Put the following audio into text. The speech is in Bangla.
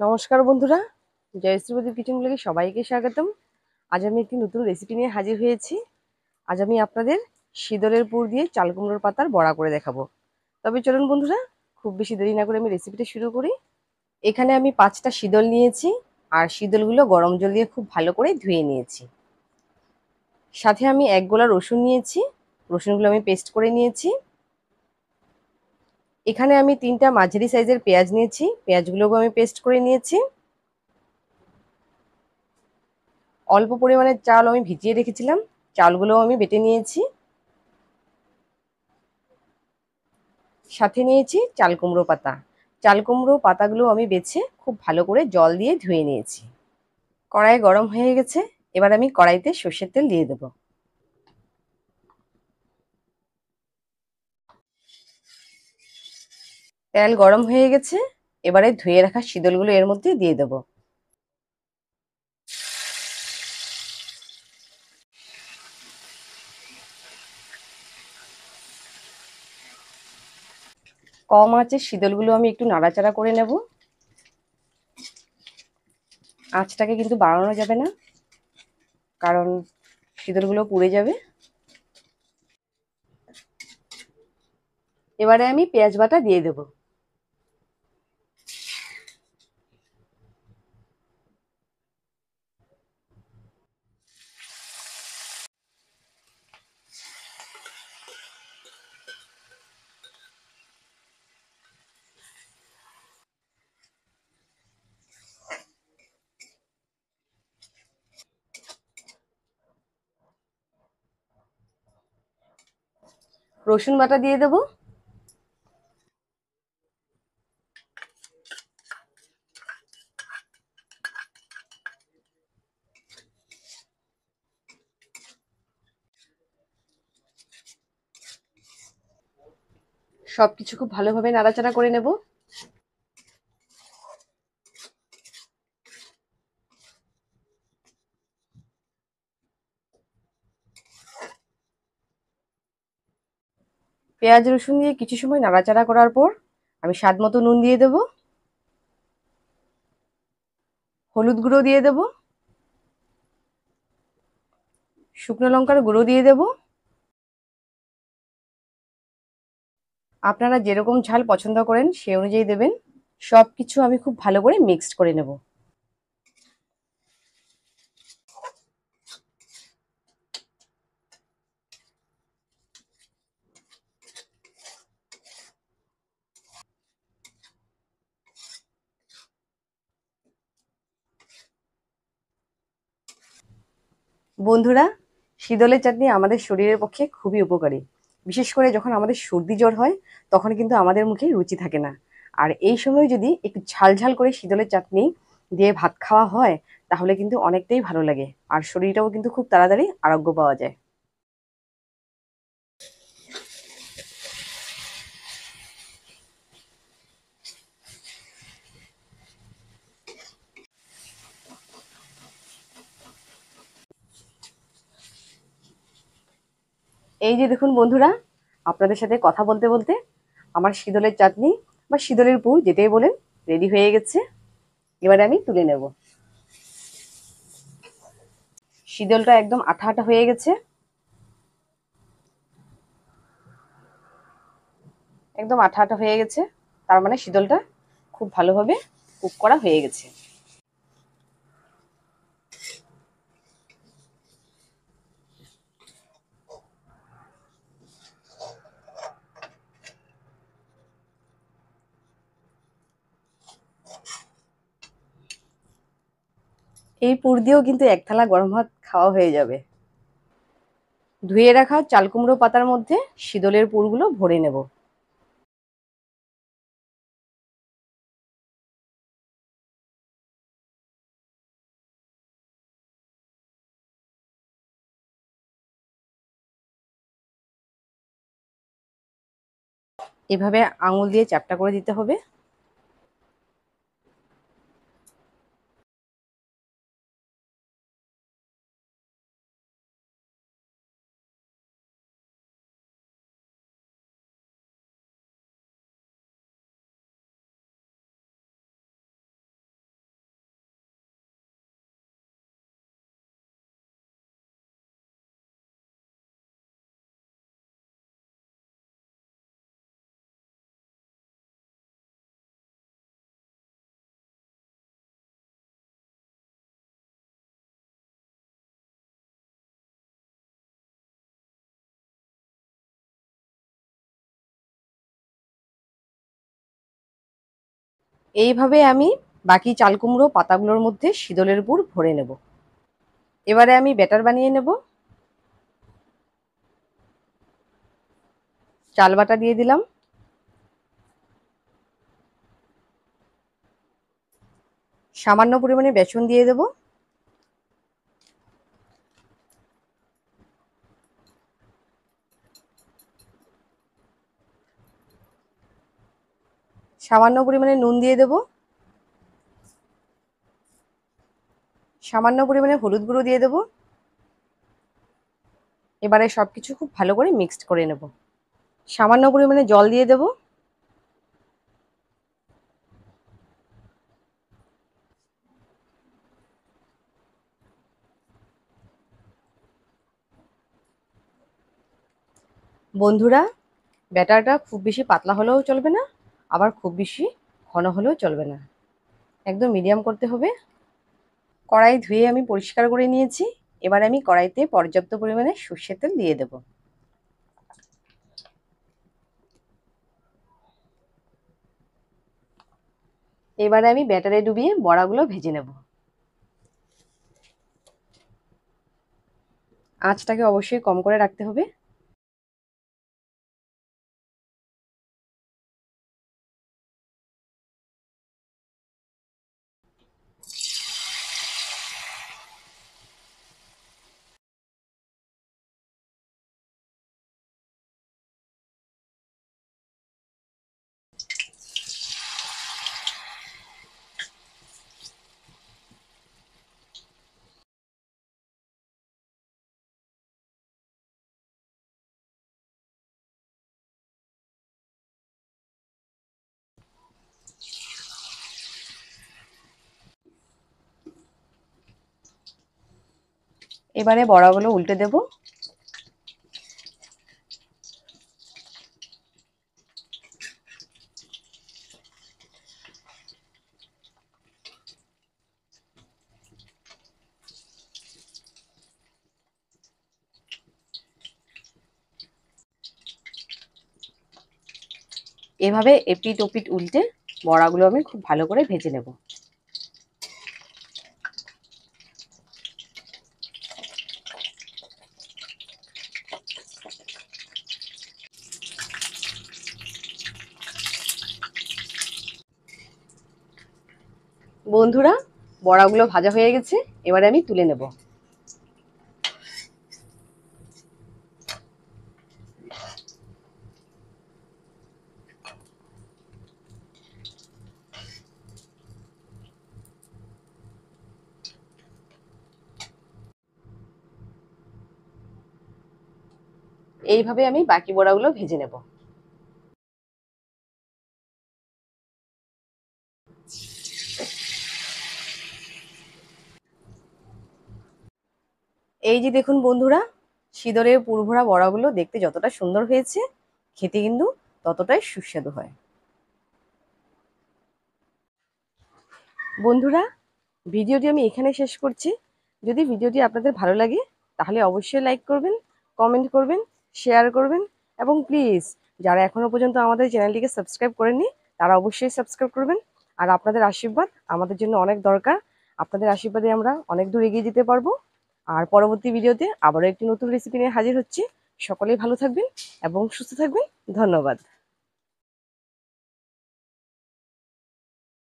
নমস্কার বন্ধুরা, জয়শ্রী প্রদীপ কিচেন ব্লগে সবাইকে স্বাগতম। আজ আমি একটি নতুন রেসিপি নিয়ে হাজির হয়েছি। আজ আমি আপনাদের শীতলের পুর দিয়ে চাল কুমড়োর পাতার বড়া করে দেখাবো। তবে চলুন বন্ধুরা, খুব বেশি দেরি না করে আমি রেসিপিটা শুরু করি। এখানে আমি 5টা শীতল নিয়েছি, আর শীতলগুলো গরম জল দিয়ে খুব ভালো করে ধুয়ে নিয়েছি। সাথে আমি 1 গোলা রসুন নিয়েছি, রসুনগুলো আমি পেস্ট করে নিয়েছি। এখানে আমি 3টা মাঝারি সাইজের পেঁয়াজ নিয়েছি, পেঁয়াজগুলোকে আমি পেস্ট করে নিয়েছি। অল্প পরিমাণে চাল আমি ভিজিয়ে রেখেছিলাম, চালগুলো আমি বেটে নিয়েছি। সাথে নিয়েছি চাল কুমড়ো পাতা, চাল কুমড়ো পাতাগুলো আমি বেছে খুব ভালো করে জল দিয়ে ধুয়ে নিয়েছি। কড়াই গরম হয়ে গেছে, এবার আমি কড়াইতে সর্ষের তেল দিয়ে দেব। তেল গরম হয়ে গেছে, এবারে ধুয়ে রাখা শীতলগুলো এর মধ্যে দিয়ে দেব। কম আঁচে শীতলগুলো আমি একটু নাড়াচাড়া করে নেব। আঁচটাকে কিন্তু বাড়ানো যাবে না, কারণ শীতলগুলো পুড়ে যাবে। এবারে আমি পেঁয়াজ বাটা দিয়ে দেব। রসুন বাটা দিয়ে দেব। সবকিছু খুব ভালোভাবে নাড়াচাড়া করে নেব। পেঁয়াজ রসুন দিয়ে কিছু সময় নাড়াচাড়া করার পর আমি স্বাদ মতো নুন দিয়ে দেব, হলুদ গুঁড়ো দিয়ে দেব, শুকনো লঙ্কার গুঁড়ো দিয়ে দেব। আপনারা যেরকম ঝাল পছন্দ করেন সেই অনুযায়ী দেবেন। সবকিছু আমি খুব ভালো করে মিক্সড করে নেব। বন্ধুরা, শীতলের চাটনি আমাদের শরীরের পক্ষে খুবই উপকারী। বিশেষ করে যখন আমাদের সর্দি জ্বর হয়, তখন কিন্তু আমাদের মুখে রুচি থাকে না। আর এই সময় যদি একটু ঝাল ঝাল করে শীতলের চাটনি দিয়ে ভাত খাওয়া হয়, তাহলে কিন্তু অনেকটাই ভালো লাগে, আর শরীরটাও কিন্তু খুব তাড়াতাড়ি আরোগ্য পাওয়া যায়। এই যে দেখুন বন্ধুরা, আপনাদের সাথে কথা বলতে বলতে আমার শীতলের চাটনি বা শীতলের পুর যেটাই বলেন রেডি হয়ে গেছে। এবারে আমি তুলে নেব। শীতলটা একদম আঠা আঠা হয়ে গেছে, একদম আঠা আঠা হয়ে গেছে। তার মানে শীতলটা খুব ভালোভাবে কুক করা হয়ে গেছে। এই পুর দিয়েও কিন্তু 1 থালা গরম ভাত খাওয়া হয়ে যাবে। ধুয়ে রাখা চাল কুমড়ো পাতার মধ্যে শীতলের পুরগুলো ভরে নেব। এভাবে আঙুল দিয়ে চ্যাপ্টা করে দিতে হবে। এইভাবে আমি বাকি চাল কুমড়ো পাতাগুলোর মধ্যে শীতলের পুর ভরে নেব। এবারে আমি ব্যাটার বানিয়ে নেব। চাল বাটা দিয়ে দিলাম, সামান্য পরিমাণে বেসন দিয়ে দেব, সামান্য পরিমাণে নুন দিয়ে দেব, সামান্য পরিমাণে হলুদ গুঁড়ো দিয়ে দেব। এবারে সবকিছু খুব ভালো করে মিক্সড করে নেব। সামান্য পরিমাণে জল দিয়ে দেব। বন্ধুরা, ব্যাটারটা খুব বেশি পাতলা হলেও চলবে না, আবার খুব বেশি ঘন হলেও চলবে না, একদম মিডিয়াম করতে হবে। কড়াই ধুয়ে আমি পরিষ্কার করে নিয়েছি। এবার আমি কড়াইতে পর্যাপ্ত পরিমাণে সর্ষের তেল দিয়ে দেব। এবারে আমি ব্যাটারে ডুবিয়ে বড়াগুলো ভেজে নেব। আঁচটাকে অবশ্যই কম করে রাখতে হবে। এবারে বড়াগুলো উল্টে দেব। এভাবে এপিট ওপিট উল্টে বড়াগুলো আমি খুব ভালো করে ভেজে নেব। বন্ধুরা, বড়াগুলো ভাজা হয়ে গেছে, এবারে আমি তুলে নেব। এইভাবে আমি বাকি বড়াগুলো ভেজে নেব। এই যে দেখুন বন্ধুরা, শীতলের পুরভরা বড়াগুলো দেখতে যতটা সুন্দর হয়েছে, খেতে কিন্তু ততটাই সুস্বাদু হয়। বন্ধুরা, ভিডিওটি আমি এখানে শেষ করছি। যদি ভিডিওটি আপনাদের ভালো লাগে তাহলে অবশ্যই লাইক করবেন, কমেন্ট করবেন, শেয়ার করবেন এবং প্লিজ যারা এখনো পর্যন্ত আমাদের চ্যানেলটিকে সাবস্ক্রাইব করেননি তারা অবশ্যই সাবস্ক্রাইব করবেন। আর আপনাদের আশীর্বাদ আমাদের জন্য অনেক দরকার। আপনাদের আশীর্বাদে আমরা অনেক দূর এগিয়ে যেতে পারবো। আর পরবর্তী ভিডিওতে আবারও একটি নতুন রেসিপি নিয়ে হাজির হচ্ছি। সকলেই ভালো থাকবেন এবং সুস্থ থাকবেন। ধন্যবাদ।